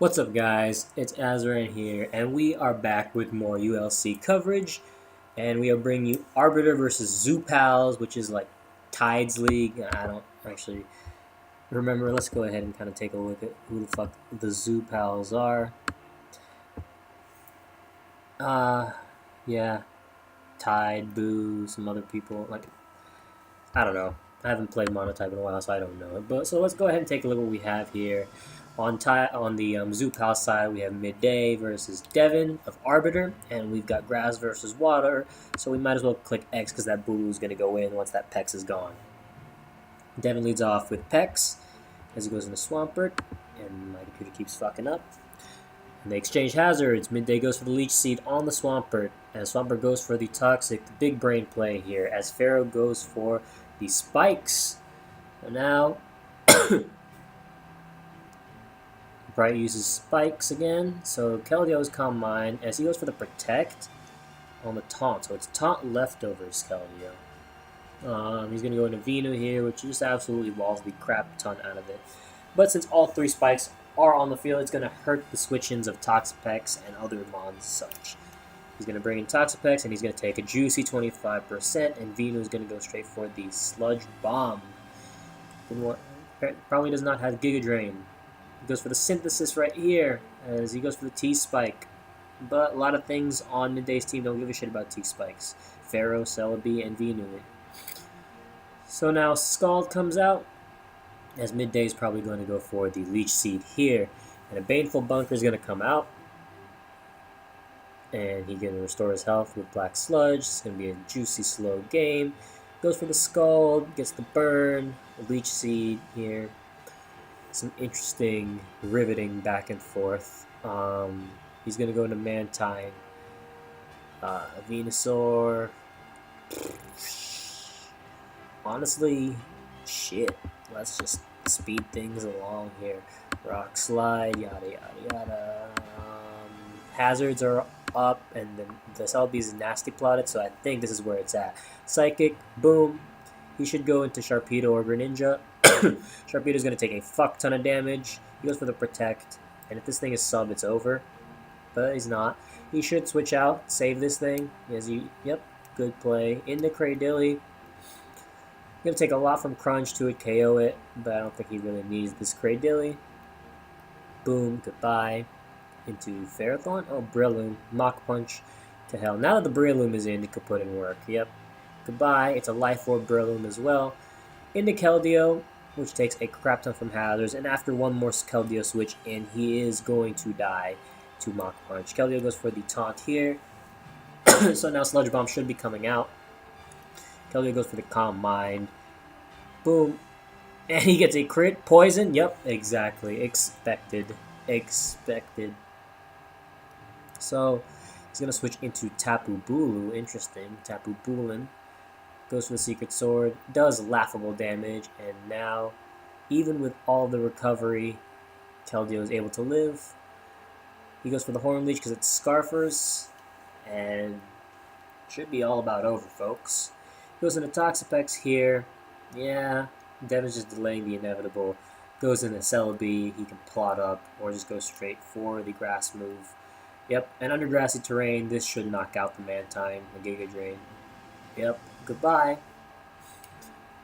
What's up, guys? It's Azran here, and we are back with more ULC coverage. And we are bringing you Arbiter versus Zoopals, which is like Tides League. I don't actually remember. Let's go ahead and kind of take a look at who the fuck the Zoopals are. Yeah, Tide, Boo, some other people. Like, I don't know. I haven't played Monotype in a while, so I don't know. But so let's go ahead and take a look at what we have here. On the Zoopal side, we have Midday versus Devin of Arbiter, and we've got Grass versus Water. So we might as well click X because that Boo is going to go in once that Pex is gone. Devin leads off with Pex as he goes into Swampert, and my computer keeps fucking up. And they exchange hazards. Midday goes for the Leech Seed on the Swampert, and Swampert goes for the Toxic, the big brain play here, as Pharaoh goes for the Spikes. And now, Bright uses Spikes again, so Keldio's Calm Mind, as he goes for the Protect on the Taunt. So it's Taunt leftovers, Keldio. He's going to go into Venu here, which just absolutely walls the crap ton out of it. But since all three Spikes are on the field, it's going to hurt the switch-ins of Toxapex and other mons such. He's going to bring in Toxapex, and he's going to take a juicy 25%, and Venu is going to go straight for the Sludge Bomb. Probably does not have Giga Drain. He goes for the Synthesis right here, as he goes for the T-Spike. But a lot of things on Midday's team don't give a shit about T-Spikes. Pharaoh, Celebi, and Venu. So now Scald comes out, as Midday is probably going to go for the Leech Seed here. And a Baneful Bunker is going to come out. And he's going to restore his health with Black Sludge. It's going to be a juicy, slow game. Goes for the Scald, gets the burn, the Leech Seed here. Some interesting, riveting back and forth. He's going to go into Mantine. Venusaur. Honestly, shit. Let's just speed things along here. Rock Slide, yada yada yada. Hazards are up, and then the Celebi is nasty plotted, so I think this is where it's at. Psychic, boom. He should go into Sharpedo or Greninja. Sharpedo is going to take a fuck ton of damage. He goes for the Protect, and if this thing is sub, it's over. But he's not. He should switch out, save this thing. Yep, good play. Into Cradilly. Going to take a lot from Crunch to KO it, but I don't think he really needs this Cradilly. Boom, goodbye. Into Ferrothorn. Oh, Breloom. Mach Punch to hell. Now that the Breloom is in, it could put in work. Yep. Goodbye. It's a Life Orb Breloom as well. Into Keldeo, which takes a crap ton from hazards, and after one more Keldeo switch in, he is going to die to Mach Punch. Keldeo goes for the Taunt here. So now Sludge Bomb should be coming out. Keldeo goes for the Calm Mind. Boom. And he gets a crit. Poison. Yep, exactly. Expected. So he's going to switch into Tapu Bulu. Interesting. Tapu Bulin. Goes for the Secret Sword. Does laughable damage. And now, even with all the recovery, Keldeo is able to live. He goes for the Horn Leech because it's Scarfers. And should be all about over, folks. Goes into Toxapex here. Yeah, Devin's just delaying the inevitable. Goes into Celebi. He can plot up or just go straight for the Grass move. Yep, and under Grassy Terrain, this should knock out the Mantine, the Giga Drain. Yep, goodbye.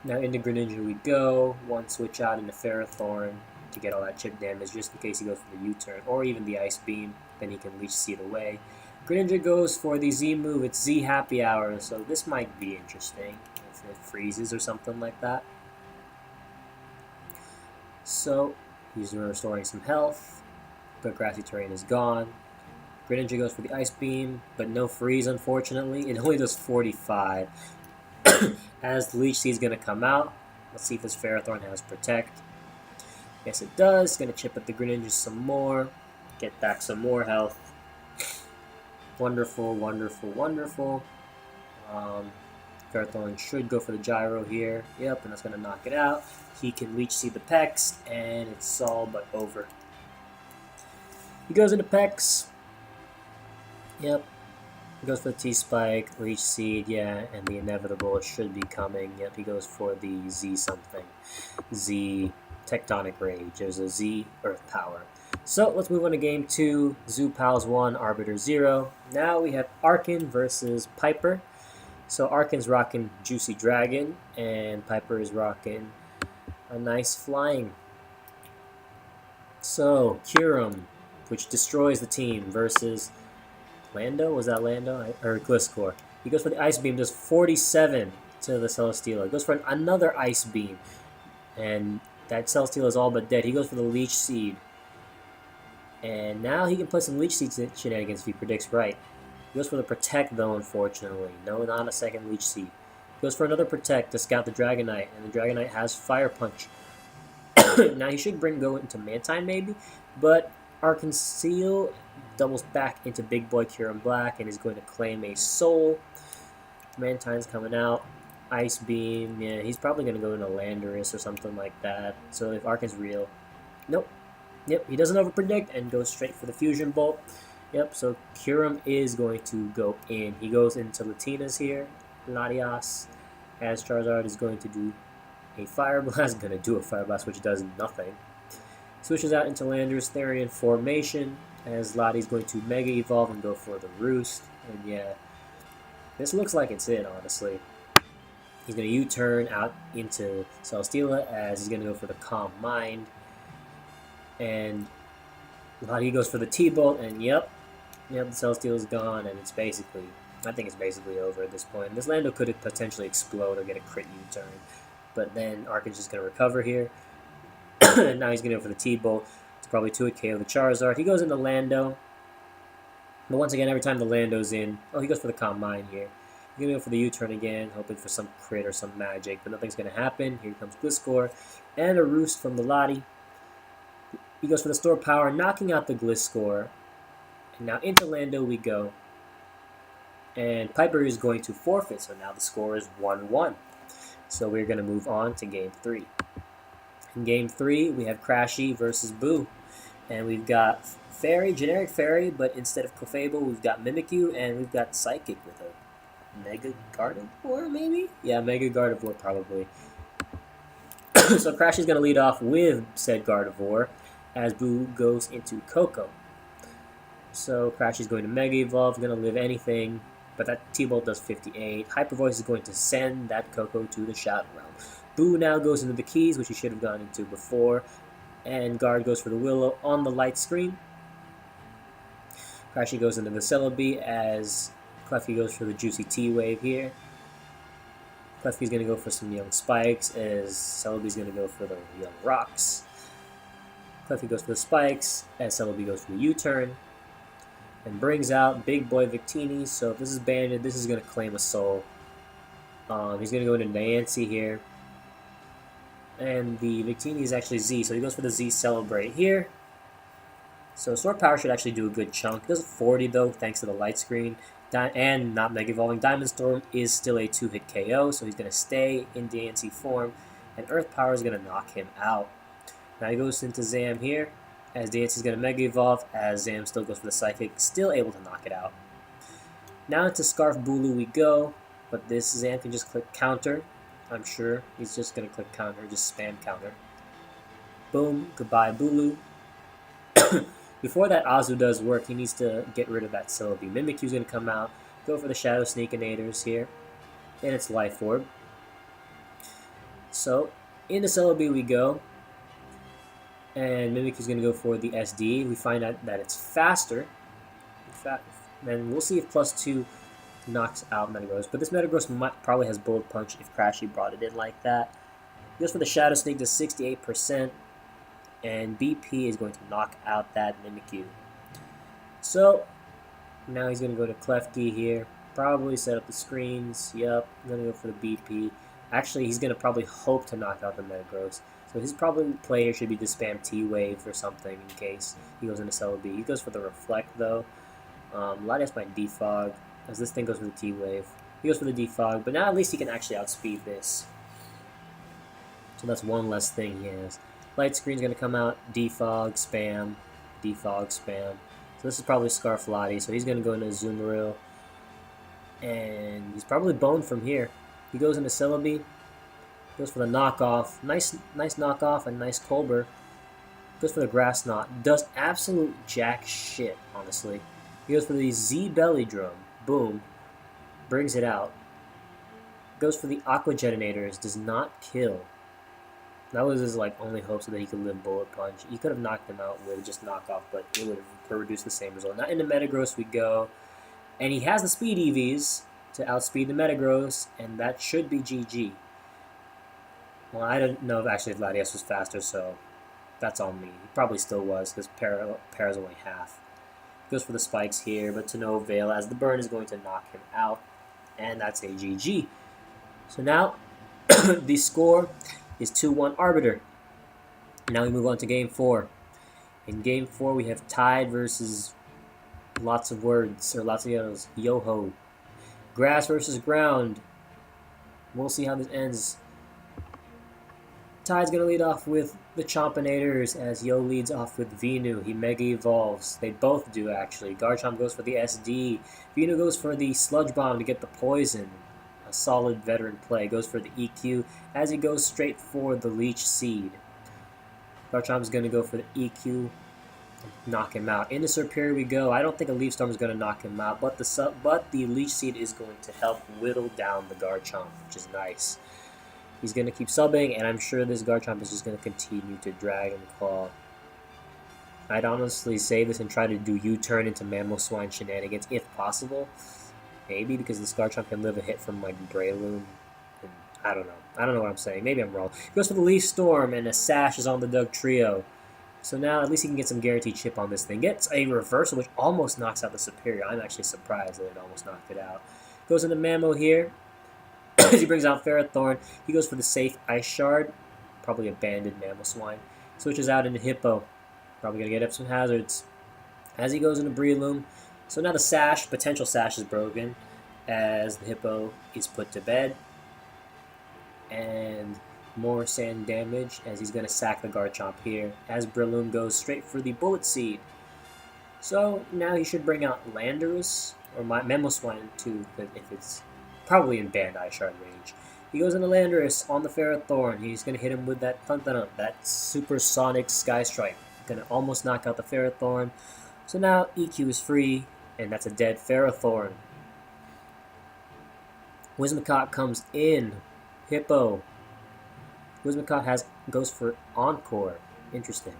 Now into Greninja we go. One switch out into Ferrothorn to get all that chip damage just in case he goes for the U-turn or even the Ice Beam. Then he can Leech Seed away. Greninja goes for the Z move. It's Z Happy Hour, so this might be interesting if it freezes or something like that. So he's restoring some health, but Grassy Terrain is gone. Greninja goes for the Ice Beam, but no freeze, unfortunately. It only does 45. As the Leech Seed is going to come out, let's see if this Ferrothorn has Protect. Yes, it does. It's going to chip at the Greninja some more, get back some more health. Wonderful, wonderful, wonderful. Ferrothorn should go for the Gyro here. Yep, and that's going to knock it out. He can Leech Seed the Pex, and it's all but over. He goes into Pex. Yep. He goes for the T-Spike, Leech Seed, yeah, and the inevitable should be coming. Yep, he goes for the Z something. Z Tectonic Rage. There's a Z Earth Power. So let's move on to game 2, Zoopals 1, Arbiter 0. Now we have Arkin versus Piper. So Arkin's rocking Juicy Dragon, and Piper is rocking a nice flying. So Kyurem, which destroys the team, versus Lando. Was that Lando? Or Gliscor. He goes for the Ice Beam, does 47 to the Celesteela. He goes for another Ice Beam, and that Celesteela is all but dead. He goes for the Leech Seed. And now he can play some Leech Seed shenanigans if he predicts right. He goes for the Protect, though, unfortunately. No, not a second Leech Seed. He goes for another Protect to scout the Dragonite, and the Dragonite has Fire Punch. Now he should go into Mantine, maybe, but Arconceal doubles back into Big Boy Kyurem Black and is going to claim a Soul. Mantine's coming out. Ice Beam, yeah, he's probably going to go into Landorus or something like that. So if Arkin's real, nope. Yep, he doesn't overpredict and goes straight for the Fusion Bolt. Yep, so Kyurem is going to go in. He goes into Latinas here. Latias, as Charizard is going to do a Fire Blast. Going to do a Fire Blast, which does nothing. Switches out into Landorus Therian formation, as Lottie's going to Mega Evolve and go for the Roost. And yeah, this looks like it's it, honestly. He's going to U-turn out into Celesteela, as he's going to go for the Calm Mind. And Lottie goes for the T-Bolt, and yep, the Celesteela is gone, and it's basically, I think it's basically over at this point. This Lando could potentially explode or get a crit U-turn, but then Arkin's just going to recover here. And now he's going to go for the T-Bolt. It's probably 2-hit KO the Charizard. He goes into Lando, but once again, every time the Lando's in, oh, he goes for the Calm Mind here. He's going to go for the U-turn again, hoping for some crit or some magic, but nothing's going to happen. Here comes Gliscor, and a Roost from the Lottie. He goes for the Store Power, knocking out the Gliscor. And now into Lando we go. And Piper is going to forfeit, so now the score is 1-1. So we're going to move on to Game 3. In Game 3, we have Crashy versus Boo. And we've got Fairy, generic Fairy, but instead of Clefable, we've got Mimikyu, and we've got Psychic with a Mega Gardevoir, maybe? Yeah, Mega Gardevoir, probably. So Crashy's going to lead off with said Gardevoir, as Boo goes into Coco. So Crashy's going to Mega Evolve, going to live anything, but that T-Bolt does 58. Hyper Voice is going to send that Coco to the Shadow Realm. Boo now goes into the Keys, which he should have gone into before, and Guard goes for the Willow on the light screen. Crashy goes into the Celebi, as Klefki goes for the Juicy T-Wave here. Klefki's going to go for some Young Spikes, as Celebi's going to go for the Young Rocks. Klefki goes for the Spikes, as Celebi goes for the U-turn, and brings out Big Boy Victini. So if this is banded, this is going to claim a Soul. He's going to go into Nancy here, and the Victini is actually Z, so he goes for the Z Celebrate here. So Sword Power should actually do a good chunk. It does 40 though, thanks to the light screen. And not Mega Evolving. Diamond Storm is still a 2-hit KO, so he's going to stay in DNC form, and Earth Power is going to knock him out. Now he goes into Zam here, as DNC is going to Mega Evolve, as Zam still goes for the Psychic, still able to knock it out. Now into Scarf Bulu we go, but this Zam can just click Counter. I'm sure he's just going to click Counter, just spam Counter. Boom, goodbye Bulu. Before that Azu does work, he needs to get rid of that Celebi. Mimikyu's going to come out, go for the Shadow Sneakinators here, and it's Life Orb. So, into Celebi we go, and Mimikyu's going to go for the SD. We find out that it's faster, and we'll see if +2 knocks out Metagross. But this Metagross probably has Bullet Punch if Crashy brought it in like that. He goes for the Shadow Sneak to 68%. And BP is going to knock out that Mimikyu. So, now he's going to go to Klefki here. Probably set up the screens. Yep, I'm going to go for the BP. Actually, he's going to probably hope to knock out the Metagross. So his probably play here should be to spam T-Wave or something in case he goes into Celebi. He goes for the Reflect, though. Latias might Defog, as this thing goes for the T-Wave. He goes for the Defog, but now at least he can actually outspeed this. So that's one less thing he has. Light screen's going to come out, defog, spam, defog, spam. So this is probably Scarflati, so he's going to go into Azumarill. And he's probably boned from here. He goes into Celebi, goes for the knockoff. Nice knockoff and nice Colbur. Goes for the Grass Knot. Does absolute jack shit, honestly. He goes for the Z Belly Drum. Boom. Brings it out. Goes for the Aqua Detonators. Does not kill. That was his only hope so that he could live Bullet Punch. He could have knocked him out with just knockoff, but it would have produced the same result. Now into Metagross we go. And he has the Speed EVs to outspeed the Metagross, and that should be GG. Well, I don't know if actually Latias was faster, so that's on me. He probably still was, because Para's only half. Goes for the spikes here, but to no avail, as the burn is going to knock him out, and that's a GG. So now, the score is 2-1 Arbiter. Now we move on to Game 4. In Game 4, we have Tide versus lots of words, or lots of yellows. Yo-ho. Grass versus Ground. We'll see how this ends. Tide's going to lead off with the Chompinators as Yo leads off with Venu. He Mega Evolves. They both do, actually. Garchomp goes for the SD. Venu goes for the Sludge Bomb to get the Poison. A solid veteran play. Goes for the EQ as he goes straight for the Leech Seed. Garchomp's going to go for the EQ. Knock him out. Into Serperior we go. I don't think a Leaf Storm is going to knock him out, but the Leech Seed is going to help whittle down the Garchomp, which is nice. He's going to keep subbing, and I'm sure this Garchomp is just going to continue to Dragon Claw. I'd honestly say this and try to do U-turn into Mamoswine shenanigans if possible. Maybe because this Garchomp can live a hit from Breloom. And I don't know. I don't know what I'm saying. Maybe I'm wrong. He goes for the Leaf Storm, and a Sash is on the Doug Trio. So now at least he can get some guaranteed chip on this thing. Gets a reversal, which almost knocks out the Superior. I'm actually surprised that it almost knocked it out. Goes into Mamo here. As he brings out Ferrothorn, he goes for the safe Ice Shard. Probably abandoned Mamoswine. Switches out into Hippo. Probably going to get up some hazards. As he goes into Breloom. So now the potential Sash is broken. As the Hippo is put to bed. And more sand damage as he's going to sack the Garchomp here. As Breloom goes straight for the Bullet Seed. So now he should bring out Landorus. Or Mamoswine too, if it's probably in banned Ice Shard range. He goes into Landorus on the Ferrothorn. He's going to hit him with that Thunthana, that supersonic Sky Strike. Going to almost knock out the Ferrothorn. So now EQ is free, and that's a dead Ferrothorn. Whimsicott comes in. Hippo. Whimsicott goes for Encore. Interesting.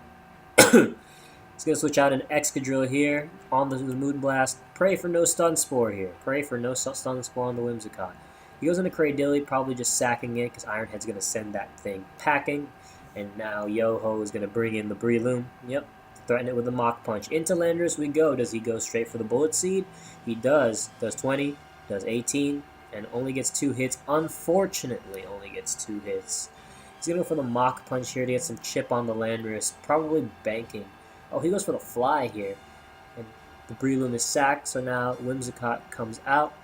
He's going to switch out an Excadrill here on the Moonblast. Pray for no Stun Spore here. Pray for no Stun Spore on the Whimsicott. He goes into Cradilly, probably just sacking it because Ironhead's going to send that thing packing. And now Yo-Ho is going to bring in the Breloom. Yep, threaten it with the Mach Punch. Into Landorus we go. Does he go straight for the Bullet Seed? He does. Does 20, does 18, and only gets 2 hits. Unfortunately, only gets 2 hits. He's going to go for the Mach Punch here to get some chip on the Landorus. Probably banking. Oh, he goes for the Fly here. And the Breloom is sacked, so now Whimsicott comes out.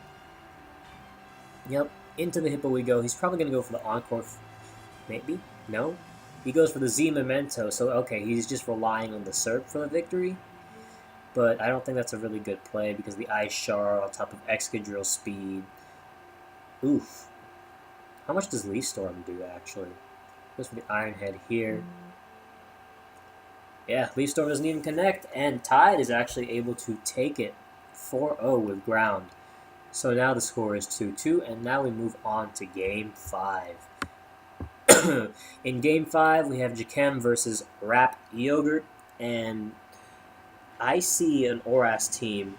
Yep, into the Hippo we go. He's probably going to go for the Encore. Maybe? No? He goes for the Z Memento, so okay, he's just relying on the Serp for the victory. But I don't think that's a really good play because the Ice Shard on top of Excadrill speed. Oof. How much does Leaf Storm do, actually? Goes for the Iron Head here. Yeah, Leaf Storm doesn't even connect, and Tide is actually able to take it 4-0 with Ground. So now the score is 2-2, and now we move on to Game 5. In Game 5, we have Jakem versus Rap Yogurt, and I see an Oras team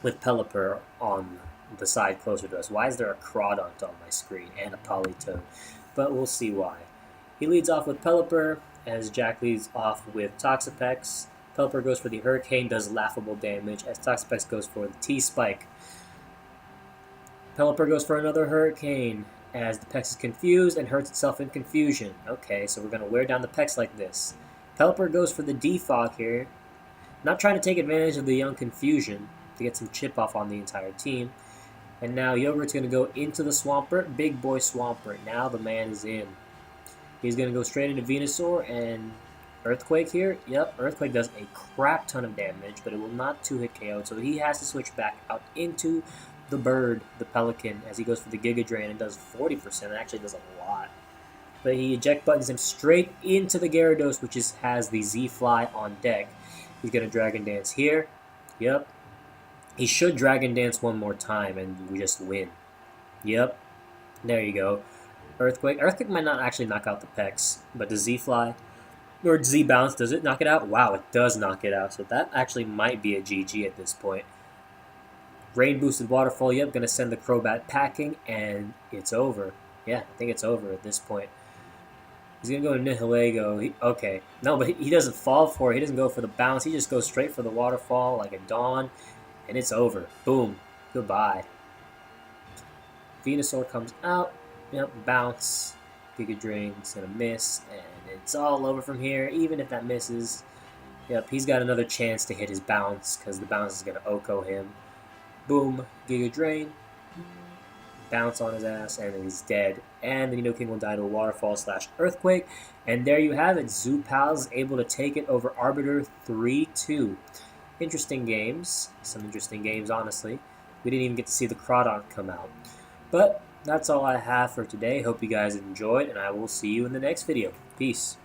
with Pelipper on the side closer to us. Why is there a Crawdont on my screen and a Politoed? But we'll see why. He leads off with Pelipper, as Jack leads off with Toxapex. Pelipper goes for the Hurricane, does laughable damage, as Toxapex goes for the T-Spike. Pelipper goes for another Hurricane, as the Pex is confused and hurts itself in confusion. Okay, so we're going to wear down the Pex like this. Pelipper goes for the Defog here, not trying to take advantage of the young confusion to get some chip off on the entire team. And now Yogurt's going to go into the Swampert. Big boy Swampert. Now the man is in. He's going to go straight into Venusaur and Earthquake here. Yep, Earthquake does a crap ton of damage, but it will not 2-hit KO. So he has to switch back out into the bird, the Pelican, as he goes for the Giga Drain and does 40%. It actually does a lot. but he eject buttons him straight into the Gyarados, which has the Z-Fly on deck. He's going to Dragon Dance here. Yep. He should Dragon Dance one more time, and we just win. Yep. There you go. Earthquake. Earthquake might not actually knock out the Pex, but the Z-Fly or Z-Bounce, does it knock it out? Wow, it does knock it out. So that actually might be a GG at this point. Rain Boosted Waterfall. Yep, going to send the Crobat packing, and it's over. Yeah, I think it's over at this point. He's going to go to Nihilego. Okay. No, but he doesn't fall for it. He doesn't go for the bounce. He just goes straight for the waterfall like a Dawn. And it's over. Boom. Goodbye. Venusaur comes out. Yep, bounce. Giga Drain's going to miss. And it's all over from here. Even if that misses. Yep, he's got another chance to hit his bounce. Because the bounce is going to Oko him. Boom. Giga Drain. Bounce on his ass, and he's dead. And the Nidoking will die to a waterfall / earthquake. And there you have it. Zoopals able to take it over Arbiter 3-2. Interesting games. Some interesting games, honestly. We didn't even get to see the Crawdon come out. But that's all I have for today. Hope you guys enjoyed, and I will see you in the next video. Peace.